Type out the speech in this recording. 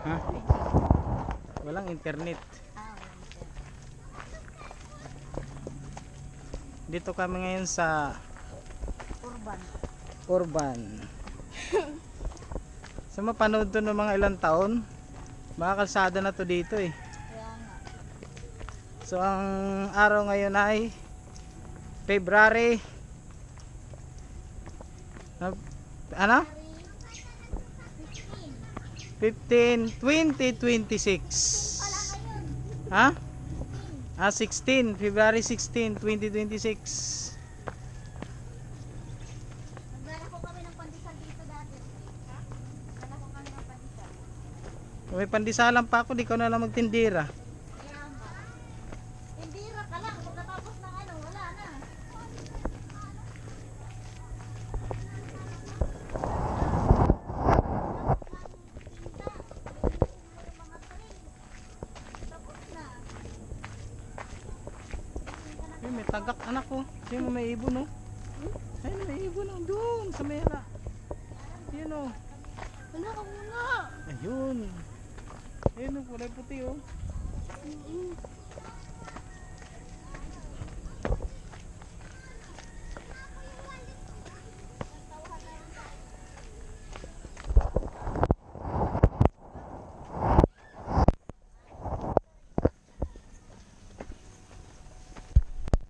Ha? Walang internet. Dito kami ngayon sa Urban. Sa mapanood to ng mga ilang taon, mga kalsada na to dito eh. So ang araw ngayon ay February ano? 15, 2026. Ha? 16, February 16, 2026. Naglalako kami ng pandesal dito dati. Naglalako kami ng pandesal. May pandisalan pa ako, di ko na lang magtindira. Kaya nga. Tindira ka lang. Pagkatapos ng ano, wala na. Ay, may tagak anak ko. Sino may ibon no? Ay, may ibon no. Doon sa mera. Yun o. Wala ka muna. Ayun. Ayun o, kulay puti o.